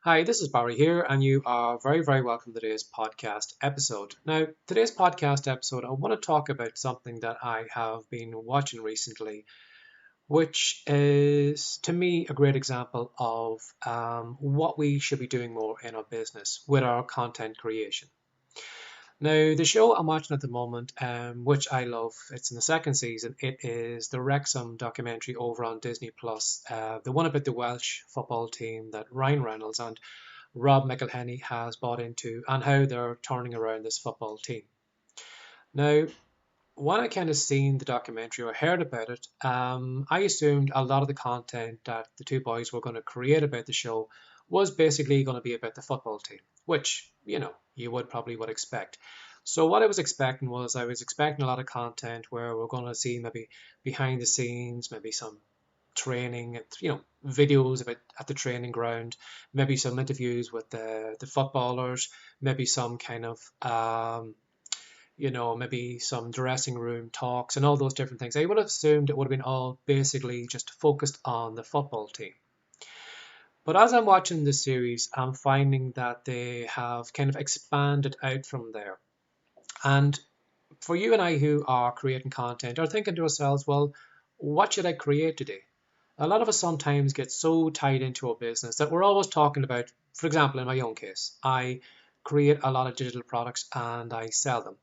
Hi, this is Barry here, and you are very, very welcome to today's podcast episode. Now, today's podcast episode, I want to talk about something that I have been watching recently, which is, to me, a great example of what we should be doing more in our business with our content creation. Now, the show I'm watching at the moment, which I love, it's in the second season. It is the Wrexham documentary over on Disney Plus, the one about the Welsh football team that Ryan Reynolds and Rob McElhenney has bought into and how they're turning around this football team. Now, when I kind of seen the documentary or heard about it, I assumed a lot of the content that the two boys were going to create about the show was basically going to be about the football team, which, you would probably would expect. So what I was expecting was I was expecting a lot of content where we're going to see maybe behind the scenes, maybe some training, videos of it at the training ground, maybe some interviews with the footballers, maybe some kind of maybe some dressing room talks and all those different things. I would have assumed it would have been all basically just focused on the football team. But as I'm watching the series, I'm finding that they have kind of expanded out from there. And for you and I who are creating content are thinking to ourselves, well, what should I create today? A lot of us sometimes get so tied into our business that we're always talking about, for example, in my own case, I create a lot of digital products and I sell them.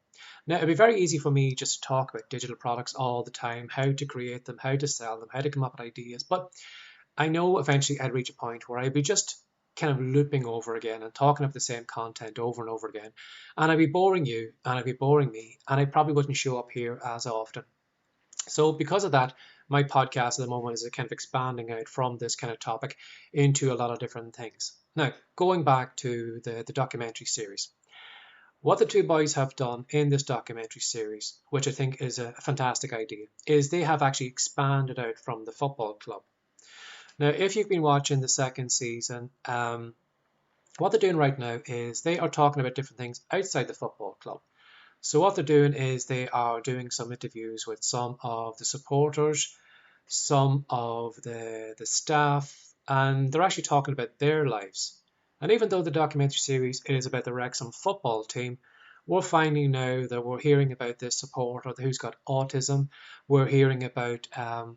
Now, it'd be very easy for me just to talk about digital products all the time, how to create them, how to sell them, how to come up with ideas. But I know eventually I'd reach a point where I'd be just kind of looping over again and talking about the same content over and over again. And I'd be boring you and I'd be boring me, and I probably wouldn't show up here as often. So because of that, my podcast at the moment is kind of expanding out from this kind of topic into a lot of different things. Now, going back to the documentary series, what the two boys have done in this documentary series, which I think is a fantastic idea, is they have actually expanded out from the football club. Now, if you've been watching the second season, what they're doing right now is they are talking about different things outside the football club. So what they're doing is they are doing some interviews with some of the supporters, some of the staff, and they're actually talking about their lives. And even though the documentary series is about the Wrexham football team, we're finding now that we're hearing about this supporter who's got autism. We're hearing about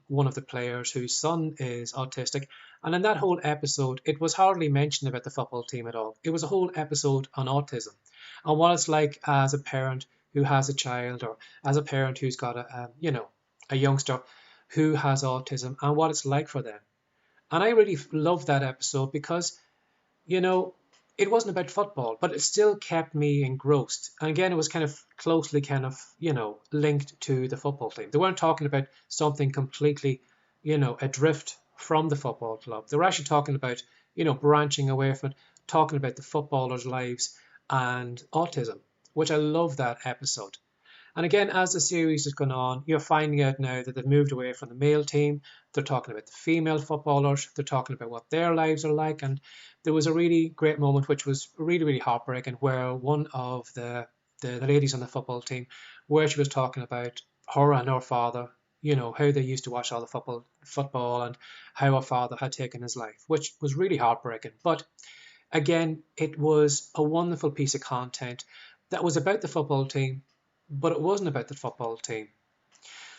one of the players whose son is autistic. And in that whole episode, it was hardly mentioned about the football team at all. It was a whole episode on autism and what it's like as a parent who has a child, or as a parent who's got a youngster who has autism, and what it's like for them. And I really love that episode because, you know, it wasn't about football, but it still kept me engrossed. And again, it was kind of closely linked to the football team. They weren't talking about something completely, adrift from the football club. They were actually talking about, branching away from it, talking about the footballers' lives and autism, which I love that episode. And again, as the series has gone on, you're finding out now that they've moved away from the male team. They're talking about the female footballers. They're talking about what their lives are like. And there was a really great moment, which was really, really heartbreaking, where one of the ladies on the football team, where she was talking about her and her father, how they used to watch all the football and how her father had taken his life, which was really heartbreaking. But again, it was a wonderful piece of content that was about the football team, but it wasn't about the football team.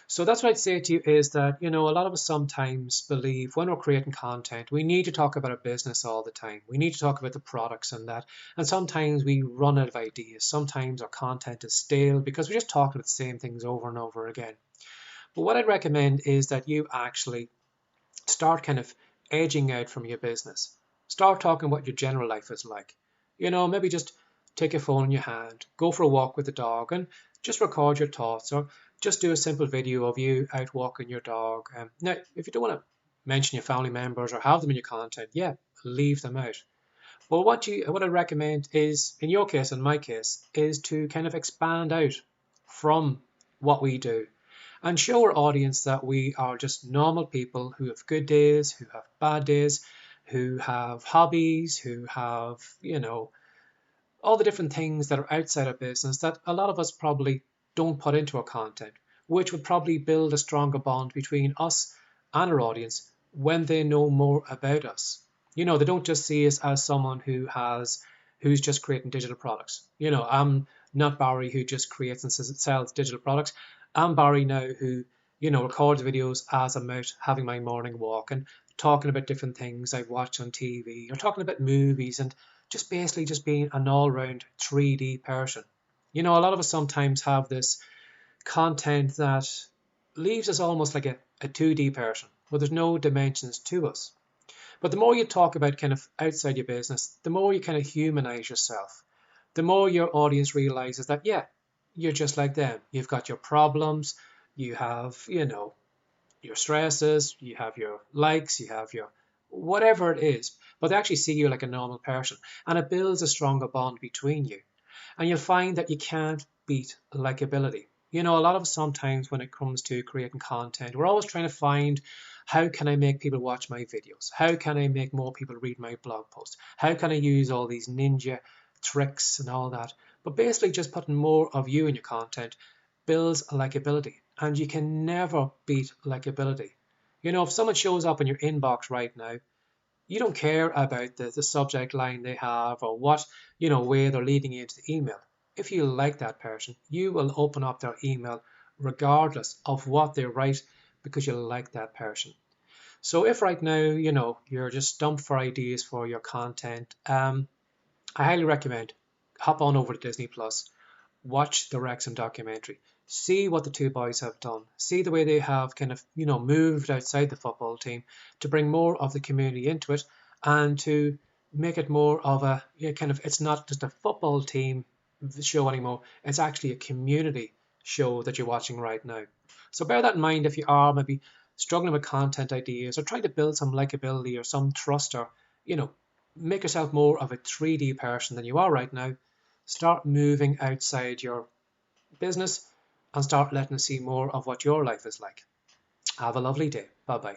So that's what I'd say to you is that, a lot of us sometimes believe when we're creating content, we need to talk about our business all the time. We need to talk about the products and that. And sometimes we run out of ideas. Sometimes our content is stale because we're just talking about the same things over and over again. But what I'd recommend is that you actually start kind of edging out from your business. Start talking what your general life is like. Maybe just take your phone in your hand, go for a walk with the dog, and just record your thoughts, or just do a simple video of you out walking your dog. Now, if you don't want to mention your family members or have them in your content, yeah, leave them out. But what I recommend is, in your case and my case, is to kind of expand out from what we do and show our audience that we are just normal people who have good days, who have bad days, who have hobbies, who have, all the different things that are outside our business that a lot of us probably don't put into our content, which would probably build a stronger bond between us and our audience when they know more about us. They don't just see us as someone who's just creating digital products. I'm not Barry who just creates and sells digital products. I'm Barry now who, records videos as I'm out having my morning walk and talking about different things I watch on TV or talking about movies and just basically just being an all-round 3D person. A lot of us sometimes have this content that leaves us almost like a 2D person where there's no dimensions to us. But the more you talk about kind of outside your business, the more you kind of humanize yourself, the more your audience realizes that, yeah, you're just like them. You've got your problems, you have, your stresses, you have your likes, you have your whatever it is, but they actually see you like a normal person. And it builds a stronger bond between you. And you'll find that you can't beat likability. A lot of us sometimes when it comes to creating content, we're always trying to find how can I make people watch my videos? How can I make more people read my blog posts? How can I use all these ninja tricks and all that? But basically just putting more of you in your content builds likability. And you can never beat likability. If someone shows up in your inbox right now, you don't care about the subject line they have or what, way they're leading you into the email. If you like that person, you will open up their email regardless of what they write because you like that person. So if right now, you're just stumped for ideas for your content, I highly recommend hop on over to Disney Plus, watch the Wrexham documentary, see what the two boys have done, see the way they have kind of, moved outside the football team to bring more of the community into it and to make it more of a kind of, it's not just a football team show anymore, it's actually a community show that you're watching right now. So bear that in mind if you are maybe struggling with content ideas or trying to build some likability or some trust or, make yourself more of a 3D person than you are right now. Start moving outside your business and start letting us see more of what your life is like. Have a lovely day. Bye bye.